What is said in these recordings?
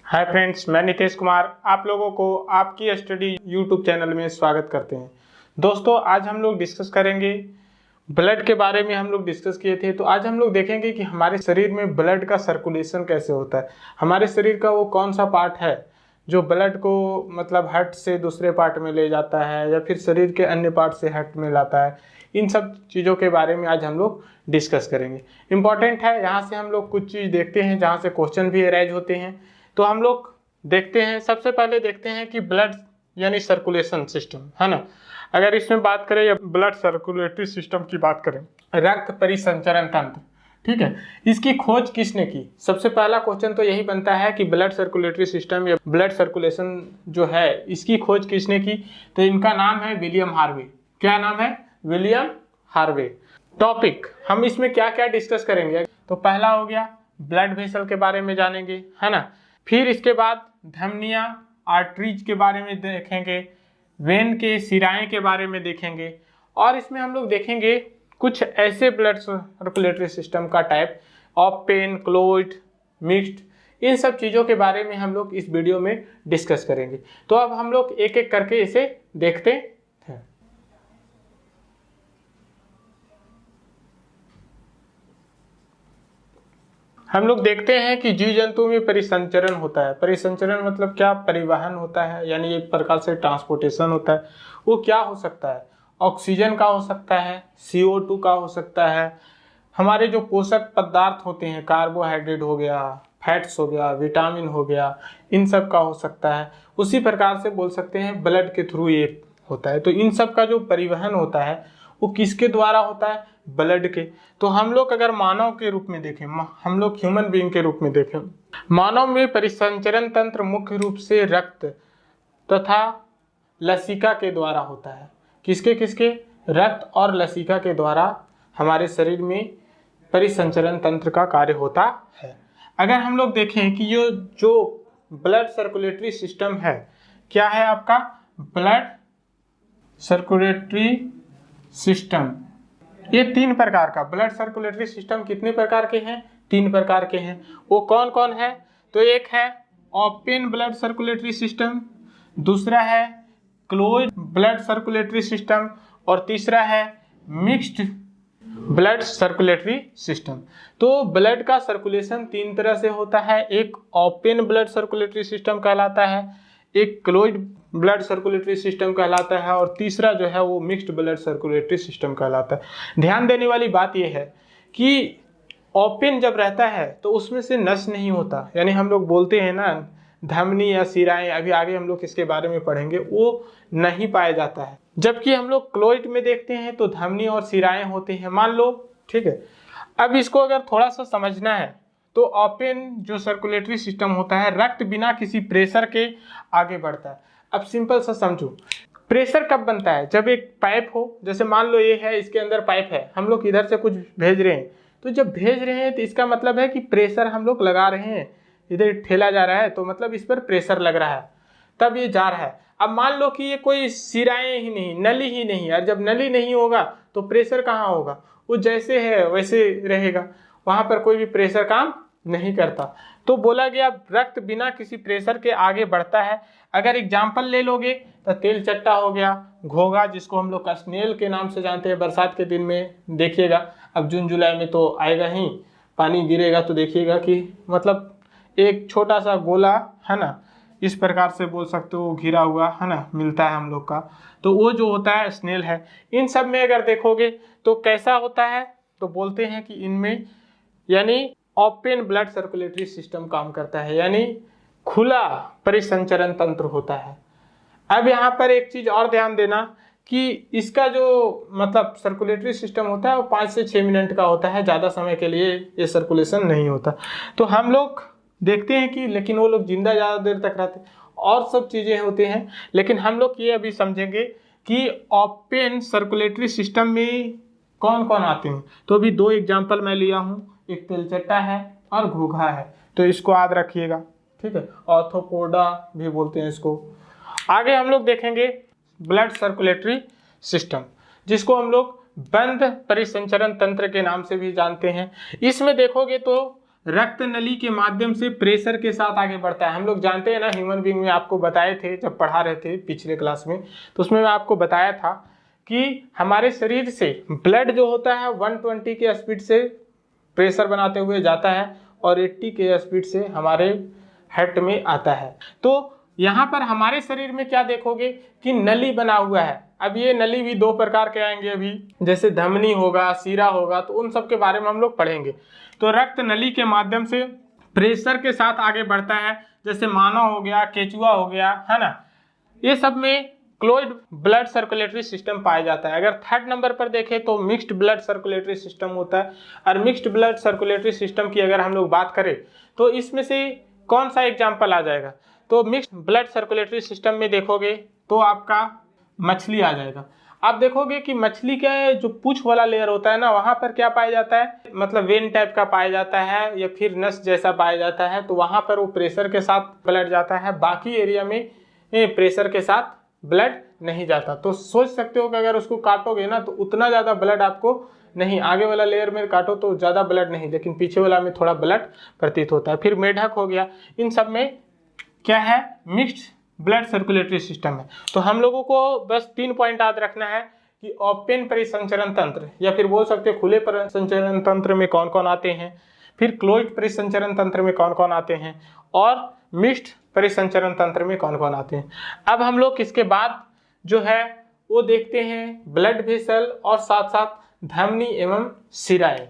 Hi friends, मैं नितेश कुमार आप लोगों को आपकी स्टडी यूट्यूब चैनल में स्वागत करते हैं। दोस्तों, आज हम लोग डिस्कस करेंगे ब्लड के बारे में। हम लोग डिस्कस किए थे, तो आज हम लोग देखेंगे कि हमारे शरीर में ब्लड का सर्कुलेशन कैसे होता है। हमारे शरीर का वो कौन सा पार्ट है जो ब्लड को मतलब हार्ट से दूसरे पार्ट में ले जाता है या फिर शरीर के अन्य पार्ट से हार्ट में लाता है। इन सब चीज़ों के बारे में आज हम लोग डिस्कस करेंगे। इम्पॉर्टेंट है, यहाँ से हम लोग कुछ चीज़ देखते हैं जहाँ से क्वेश्चन भी अराइज होते हैं। तो हम लोग देखते हैं, सबसे पहले देखते हैं कि ब्लड यानी सर्कुलेशन सिस्टम है ना। अगर इसमें बात करें या ब्लड सर्कुलेटरी सिस्टम की बात करें, रक्त परिसंचरण तंत्र, ठीक है, इसकी खोज किसने की? सबसे पहला क्वेश्चन तो यही बनता है कि ब्लड सर्कुलेटरी सिस्टम या ब्लड सर्कुलेशन जो है इसकी खोज किसने की? तो इनका नाम है विलियम हार्वे। क्या नाम है? William Harvey. टॉपिक हम इसमें क्या क्या डिस्कस करेंगे? तो पहला हो गया ब्लड वेसल के बारे में जानेंगे, है ना। फिर इसके बाद धमनियाँ आर्टरीज के बारे में देखेंगे, वेन के सिराएं के बारे में देखेंगे, और इसमें हम लोग देखेंगे कुछ ऐसे ब्लड सर्कुलेटरी सिस्टम का टाइप ओपन, क्लोज्ड, मिक्स्ड, इन सब चीज़ों के बारे में हम लोग इस वीडियो में डिस्कस करेंगे। तो अब हम लोग एक एक करके इसे देखते हैं। हम लोग देखते हैं कि जीव जंतु में परिसंचरण होता है। परिसंचरण मतलब क्या? परिवहन होता है, यानी एक प्रकार से ट्रांसपोर्टेशन होता है। वो क्या हो सकता है? ऑक्सीजन का हो सकता है, CO2 का हो सकता है, हमारे जो पोषक पदार्थ होते हैं, कार्बोहाइड्रेट हो गया, फैट्स हो गया, विटामिन हो गया, इन सब का हो सकता है। उसी प्रकार से बोल सकते हैं ब्लड के थ्रू ये होता है। तो इन सब का जो परिवहन होता है वो किसके द्वारा होता है? ब्लड के। तो हम लोग अगर मानव के रूप में देखें, हम लोग ह्यूमन बीइंग के रूप में देखें, मानव में परिसंचरण तंत्र मुख्य रूप से रक्त तथा लसिका के द्वारा होता है। किसके किसके? रक्त और लसिका के द्वारा हमारे शरीर में परिसंचरण तंत्र का कार्य होता है। अगर हम लोग देखें कि ये जो ब्लड सर्कुलेटरी सिस्टम है, क्या है आपका? Blood circulatory system. ये 3 प्रकार का ब्लड सर्कुलेटरी सिस्टम कितने प्रकार के हैं? 3 प्रकार के हैं। वो कौन कौन है? तो एक है ओपन ब्लड सर्कुलेटरी सिस्टम, दूसरा है क्लोज्ड ब्लड सर्कुलेटरी सिस्टम, और तीसरा है मिक्स्ड ब्लड सर्कुलेटरी सिस्टम। तो ब्लड का सर्कुलेशन 3 तरह से होता है। एक ओपन ब्लड सर्कुलेटरी सिस्टम कहलाता है, एक क्लोज्ड ब्लड सर्कुलेटरी सिस्टम कहलाता है, और तीसरा जो है वो मिक्स्ड ब्लड सर्कुलेटरी सिस्टम कहलाता है। ध्यान देने वाली बात यह है कि ओपन जब रहता है तो उसमें से नस नहीं होता, यानी हम लोग बोलते हैं ना धमनी या सिराएं, अभी आगे हम लोग इसके बारे में पढ़ेंगे, वो नहीं पाया जाता है। जबकि हम लोग क्लोज्ड में देखते हैं तो धमनी और सिराएं होते हैं, मान लो, ठीक है। अब इसको अगर थोड़ा सा समझना है तो ओपन जो सर्कुलेटरी सिस्टम होता है, रक्त बिना किसी प्रेशर के आगे बढ़ता है। अब सिंपल सा समझो, प्रेशर कब बनता है? जब एक पाइप हो, जैसे मान लो ये है, इसके अंदर पाइप है, हम लोग इधर से कुछ भेज रहे हैं, तो जब भेज रहे हैं तो इसका मतलब है कि प्रेशर हम लोग लगा रहे हैं। इधर ठेला जा रहा है तो मतलब इस पर प्रेशर लग रहा है, तब ये जा रहा है। अब मान लो कि ये कोई सिराएं ही नहीं, नली ही नहीं, और जब नली नहीं होगा तो प्रेशर कहाँ होगा? वो जैसे है वैसे रहेगा, वहाँ पर कोई भी प्रेशर काम नहीं करता। तो बोला गया रक्त बिना किसी प्रेशर के आगे बढ़ता है। अगर एग्जाम्पल ले लोगे तो तेल चट्टा हो गया, घोंघा जिसको हम लोग स्नेल के नाम से जानते हैं, बरसात के दिन में देखिएगा, अब जून जुलाई में तो आएगा ही, पानी गिरेगा तो देखिएगा कि मतलब एक छोटा सा गोला है ना, इस प्रकार से बोल सकते हो, घिरा हुआ है ना, मिलता है हम लोग का, तो वो जो होता है स्नेल है। इन सब में अगर देखोगे तो कैसा होता है? तो बोलते हैं कि इनमें यानी ओपन ब्लड सर्कुलेटरी सिस्टम काम करता है, यानी खुला परिसंचरण तंत्र होता है। अब यहाँ पर एक चीज और ध्यान देना कि इसका जो मतलब सर्कुलेटरी सिस्टम होता है वो 5 से 6 मिनट का होता है, ज़्यादा समय के लिए ये सर्कुलेशन नहीं होता। तो हम लोग देखते हैं कि लेकिन वो लोग जिंदा ज़्यादा देर तक रहते हैं और सब चीज़ें होती हैं, लेकिन हम लोग ये अभी समझेंगे कि ओपन सर्कुलेटरी सिस्टम में कौन कौन आते हैं। तो अभी 2 एग्जाम्पल मैं लिया हूँ, एक तेलचट्टा है और घोंघा है, तो इसको याद रखिएगा, ठीक है। ऑर्थोपोडा भी बोलते हैं इसको। आगे हम लोग देखेंगे ब्लड सर्कुलेटरी सिस्टम, जिसको हम लोग बंद परिसंचरण तंत्र के नाम से भी जानते हैं। इसमें देखोगे तो रक्त नली के माध्यम से प्रेशर के साथ आगे बढ़ता है। हम लोग जानते हैं ना, ह्यूमन बीइंग में आपको बताए थे जब पढ़ा रहे थे पिछले क्लास में, तो उसमें मैं आपको बताया था कि हमारे शरीर से ब्लड जो होता है 120 के स्पीड से प्रेशर बनाते हुए जाता है और 80 के स्पीड से हमारे हार्ट में आता है। तो यहाँ पर हमारे शरीर में क्या देखोगे कि नली बना हुआ है। अब ये नली भी दो प्रकार के आएंगे अभी, जैसे धमनी होगा, सीरा होगा, तो उन सब के बारे में हम लोग पढ़ेंगे। तो रक्त नली के माध्यम से प्रेशर के साथ आगे बढ़ता है, जैसे मानव हो गया, केचुआ हो गया, है ना। ये सब में क्लोज्ड ब्लड सर्कुलेटरी सिस्टम पाया जाता है। अगर थर्ड नंबर पर देखें तो मिक्स्ड ब्लड सर्कुलेटरी सिस्टम होता है। और मिक्स्ड ब्लड सर्कुलेटरी सिस्टम की अगर हम लोग बात करें तो इसमें से कौन सा एग्जाम्पल आ जाएगा, तो मिक्स्ड ब्लड सर्कुलेटरी सिस्टम में देखोगे तो आपका मछली आ जाएगा। आप देखोगे कि मछली का जो पूंछ वाला लेयर होता है ना, वहाँ पर क्या पाया जाता है, मतलब वेन टाइप का पाया जाता है या फिर नस जैसा पाया जाता है। तो वहाँ पर वो प्रेशर के साथ ब्लड जाता है, बाकी एरिया में प्रेशर के साथ ब्लड नहीं जाता। तो सोच सकते हो कि अगर उसको काटोगे ना तो उतना ज़्यादा ब्लड आपको नहीं, आगे वाला लेयर में काटो तो ज़्यादा ब्लड नहीं, लेकिन पीछे वाला में थोड़ा ब्लड प्रतीत होता है। फिर मेढक हो गया, इन सब में क्या है, मिक्स्ड ब्लड सर्कुलेटरी सिस्टम है। तो हम लोगों को बस 3 पॉइंट याद रखना है कि ओपन परिसंचरण तंत्र या फिर बोल सकते हैं खुले परिसंचरण तंत्र में कौन कौन आते हैं, फिर क्लोज्ड परिसंचरण तंत्र में कौन कौन आते हैं, और मिक्स्ड परिसंचरण तंत्र में कौन कौन आते हैं। अब हम लोग इसके बाद जो है वो देखते हैं ब्लड वेसल और साथ साथ धमनी एवं शिराएं।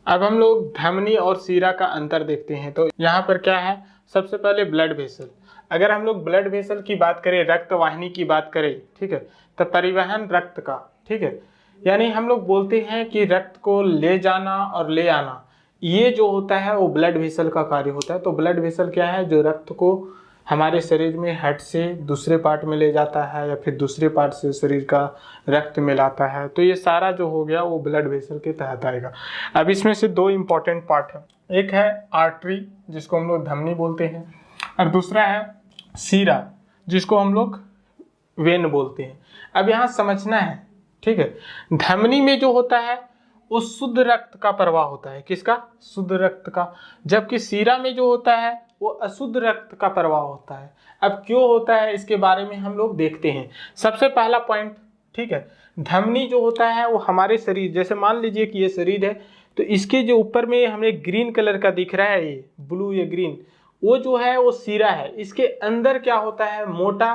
अब हम लोग धमनी और शिरा का अंतर देखते हैं। तो यहाँ पर क्या है, सबसे पहले ब्लड वेसल। अगर हम लोग ब्लड वेसल की बात करें, रक्त वाहिनी की बात करें, ठीक है, तो परिवहन रक्त का, ठीक है, यानी हम लोग बोलते हैं कि रक्त को ले जाना और ले आना, ये जो होता है वो ब्लड वेसल का कार्य होता है। तो ब्लड वेसल क्या है, जो रक्त को हमारे शरीर में हेड से दूसरे पार्ट में ले जाता है या फिर दूसरे पार्ट से शरीर का रक्त मिलाता है। तो ये सारा जो हो गया वो ब्लड वेसल के तहत आएगा। अब इसमें से 2 इम्पॉर्टेंट पार्ट है, एक है आर्टरी जिसको हम लोग धमनी बोलते हैं, और दूसरा है शिरा जिसको हम लोग वेन बोलते हैं। अब यहाँ समझना है, ठीक है, धमनी में जो होता है वो शुद्ध रक्त का प्रवाह होता है, किसका, शुद्ध रक्त का, जबकि शिरा में जो होता है वो अशुद्ध रक्त का प्रवाह होता है। अब क्यों होता है इसके बारे में हम लोग देखते हैं। सबसे पहला पॉइंट, ठीक है, धमनी जो होता है वो हमारे शरीर, जैसे मान लीजिए कि ये शरीर है, तो इसके जो ऊपर में हमें ग्रीन कलर का दिख रहा है, ये ब्लू या ग्रीन, वो जो है वो शिरा है। इसके अंदर क्या होता है, मोटा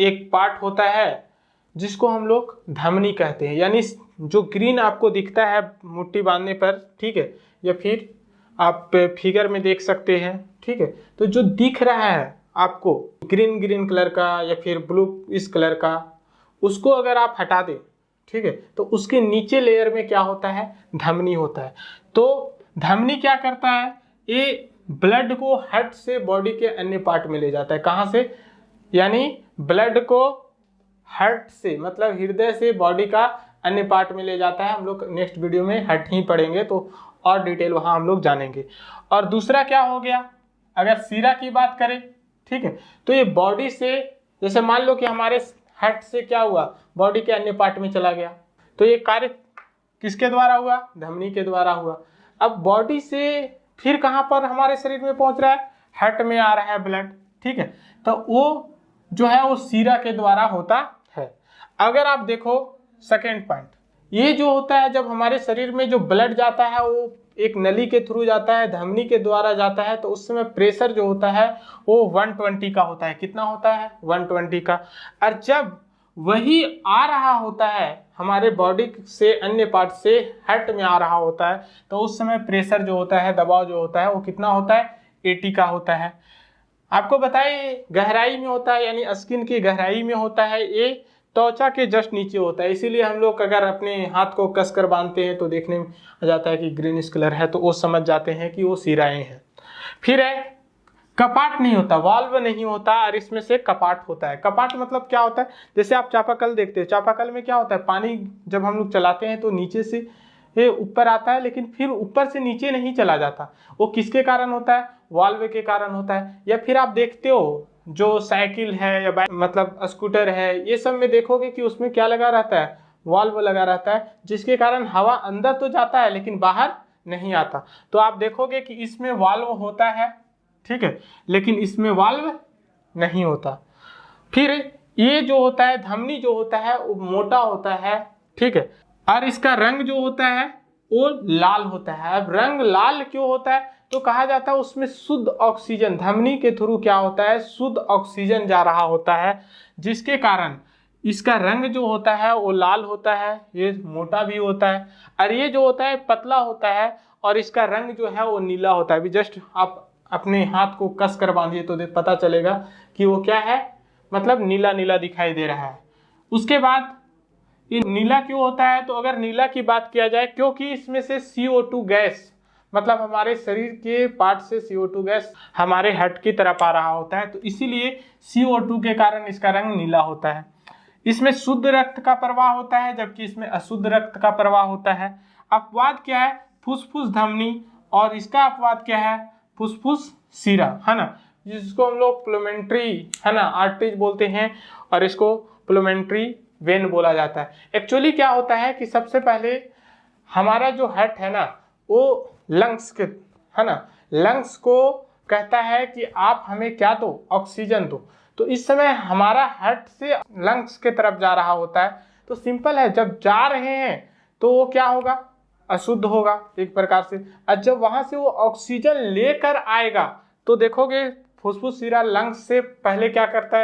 एक पार्ट होता है जिसको हम लोग धमनी कहते हैं। यानी जो ग्रीन आपको दिखता है मुट्ठी बांधने पर, ठीक है, या फिर आप फिगर में देख सकते हैं, ठीक है, तो जो दिख रहा है आपको ग्रीन कलर का या फिर ब्लू इस कलर का, उसको अगर आप हटा दें, ठीक है, तो उसके नीचे लेयर में क्या होता है, धमनी होता है। तो धमनी क्या करता है, ये ब्लड को हार्ट से बॉडी के अन्य पार्ट में ले जाता है। कहाँ से, यानी ब्लड को हार्ट से, मतलब हृदय से बॉडी का अन्य पार्ट में ले जाता है। हम लोग नेक्स्ट वीडियो में हार्ट ही पढ़ेंगे तो और डिटेल वहाँ हम लोग जानेंगे। और दूसरा क्या हो गया, अगर शिरा की बात करें, ठीक है, तो ये बॉडी से, जैसे मान लो कि हमारे हार्ट से क्या हुआ, बॉडी के अन्य पार्ट में चला गया, तो ये कार्य किसके द्वारा हुआ, धमनी के द्वारा हुआ। अब बॉडी से फिर कहाँ पर हमारे शरीर में पहुँच रहा है, हार्ट में आ रहा है ब्लड, ठीक है, तो वो जो है वो शिरा के द्वारा होता है। अगर आप देखो सेकेंड पॉइंट, ये जो होता है जब हमारे शरीर में जो ब्लड जाता है वो एक नली के थ्रू जाता है, धमनी के द्वारा जाता है, तो उस समय प्रेशर जो होता है वो 120 का होता है। कितना होता है, 120 का। और जब वही आ रहा होता है हमारे बॉडी से अन्य पार्ट से हार्ट में आ रहा होता है, तो उस समय प्रेशर जो होता है, दबाव जो होता है वो कितना होता है, 80 का होता है। आपको बताइए गहराई में होता है, यानी स्किन की गहराई में होता है, ये त्वचा के जस्ट नीचे होता है। इसीलिए हम लोग अगर अपने हाथ को कसकर बांधते हैं तो देखने में आ जाता है कि ग्रीनिश कलर है, तो वो समझ जाते हैं कि वो शिराएं हैं। फिर है कपाट नहीं होता, वाल्व नहीं होता, और इसमें से कपाट होता है। कपाट मतलब क्या होता है, जैसे आप चापाकल देखते हैं, चापाकल में क्या होता है, पानी जब हम लोग चलाते हैं तो नीचे से ये ऊपर आता है, लेकिन फिर ऊपर से नीचे नहीं चला जाता। वो किसके कारण होता है, वाल्व के कारण होता है। या फिर आप देखते हो जो साइकिल है या मतलब स्कूटर है, ये सब में देखोगे कि उसमें क्या लगा रहता है, वाल्व लगा रहता है, जिसके कारण हवा अंदर तो जाता है लेकिन बाहर नहीं आता। तो आप देखोगे कि इसमें वाल्व होता है, ठीक है, लेकिन इसमें वाल्व नहीं होता। फिर ये जो होता है धमनी जो होता है वो मोटा होता है, ठीक है, और इसका रंग जो होता है वो लाल होता है। अब रंग लाल क्यों होता है? तो कहा जाता है उसमें शुद्ध ऑक्सीजन, धमनी के थ्रू क्या होता है, शुद्ध ऑक्सीजन जा रहा होता है, जिसके कारण इसका रंग जो होता है वो लाल होता है। ये मोटा भी होता है और ये जो होता है पतला होता है, और इसका रंग जो है वो नीला होता है। अभी जस्ट आप अपने हाथ को कस कर बांधिए तो पता चलेगा कि वो क्या है, मतलब नीला नीला दिखाई दे रहा है। उसके बाद ये नीला क्यों होता है? तो अगर नीला की बात किया जाए, क्योंकि इसमें से CO2 गैस, मतलब हमारे शरीर के पार्ट से CO2 गैस हमारे हार्ट की तरफ आ रहा होता है, तो इसीलिए CO2 के कारण इसका रंग नीला होता है। इसमें शुद्ध रक्त का प्रवाह होता है, जबकि इसमें अशुद्ध रक्त का प्रवाह होता है। अपवाद क्या है? फुसफुस धमनी, और इसका अपवाद क्या है? फुसफुस सिरा, है ना, जिसको हम लोग प्लूमेंट्री, है ना, आर्टरीज बोलते हैं, और इसको प्लूमेंट्री वेन बोला जाता है। एक्चुअली क्या होता है कि सबसे पहले हमारा जो हार्ट है ना वो लंग्स के, है ना, लंग्स को कहता है कि आप हमें क्या दो, ऑक्सीजन दो। तो इस समय हमारा हार्ट से लंग्स के तरफ जा रहा होता है, तो सिंपल है, जब जा रहे हैं तो वो क्या होगा, अशुद्ध होगा एक प्रकार से। और जब वहां से वो ऑक्सीजन लेकर आएगा तो देखोगे फुसफुस सिरा लंग्स से पहले क्या करता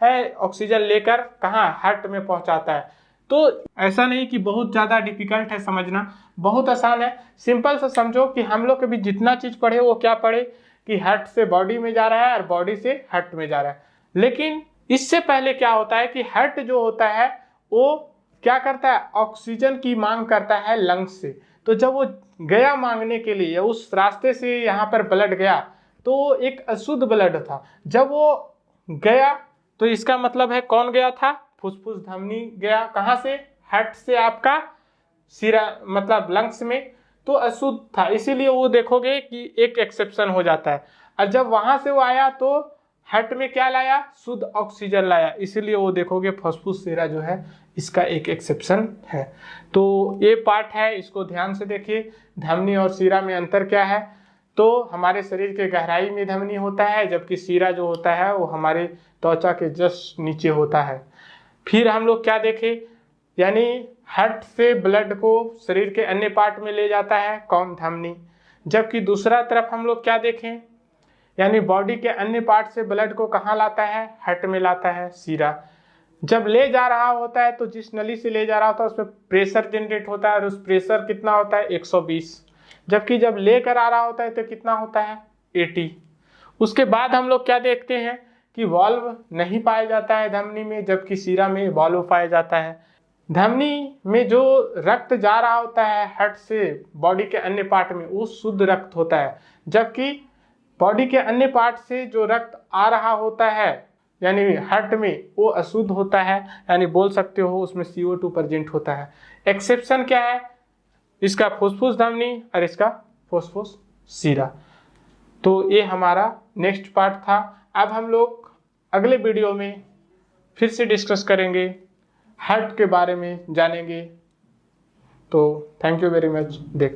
है ऑक्सीजन लेकर कहाँ, हार्ट में पहुंचाता है। तो ऐसा नहीं कि बहुत ज़्यादा डिफिकल्ट है समझना, बहुत आसान है। सिंपल से समझो कि हम लोग कभी जितना चीज़ पढ़े वो क्या पढ़े कि हार्ट से बॉडी में जा रहा है और बॉडी से हार्ट में जा रहा है। लेकिन इससे पहले क्या होता है कि हार्ट जो होता है वो क्या करता है, ऑक्सीजन की मांग करता है लंग्स से। तो जब वो गया मांगने के लिए, उस रास्ते से यहाँ पर ब्लड गया तो एक अशुद्ध ब्लड था। जब वो गया तो इसका मतलब है कौन गया था, फुसफुस धमनी गया, कहाँ से, हार्ट से आपका सिरा मतलब लंग्स में, तो अशुद्ध था, इसीलिए वो देखोगे कि एक एक्सेप्शन हो जाता है। और जब वहां से वो आया तो हार्ट में क्या लाया, शुद्ध ऑक्सीजन लाया, इसीलिए वो देखोगे फुसफुस सिरा जो है इसका एक एक्सेप्शन है। तो ये पार्ट है, इसको ध्यान से देखिए। धमनी और सिरा में अंतर क्या है? तो हमारे शरीर के गहराई में धमनी होता है, जबकि सिरा जो होता है वो हमारे त्वचा के जस्ट नीचे होता है। फिर हम लोग क्या देखें, यानी हार्ट से ब्लड को शरीर के अन्य पार्ट में ले जाता है कौन, धमनी, जबकि दूसरा तरफ हम लोग क्या देखें, यानी बॉडी के अन्य पार्ट से ब्लड को कहाँ लाता है, हार्ट में लाता है सिरा। जब ले जा रहा होता है तो जिस नली से ले जा रहा होता है उसमें प्रेशर जनरेट होता है, और उस प्रेशर कितना होता है, 120, जबकि जब लेकर आ रहा होता है तो कितना होता है, 80। उसके बाद हम लोग क्या देखते हैं कि वाल्व नहीं पाया जाता है धमनी में, जबकि सिरा में वाल्व पाया जाता है। धमनी में जो रक्त जा रहा होता है हार्ट से बॉडी के अन्य पार्ट में वो शुद्ध रक्त होता है, जबकि बॉडी के अन्य पार्ट से जो रक्त आ रहा होता है यानी हार्ट में वो अशुद्ध होता है, यानी बोल सकते हो उसमें CO2 प्रेजेंट होता है। एक्सेप्शन क्या है, इसका फुसफुस धमनी और इसका फुसफुस सिरा। तो ये हमारा नेक्स्ट पार्ट था। अब हम लोग अगले वीडियो में फिर से डिस्कस करेंगे, हार्ट के बारे में जानेंगे। तो थैंक यू वेरी मच। देख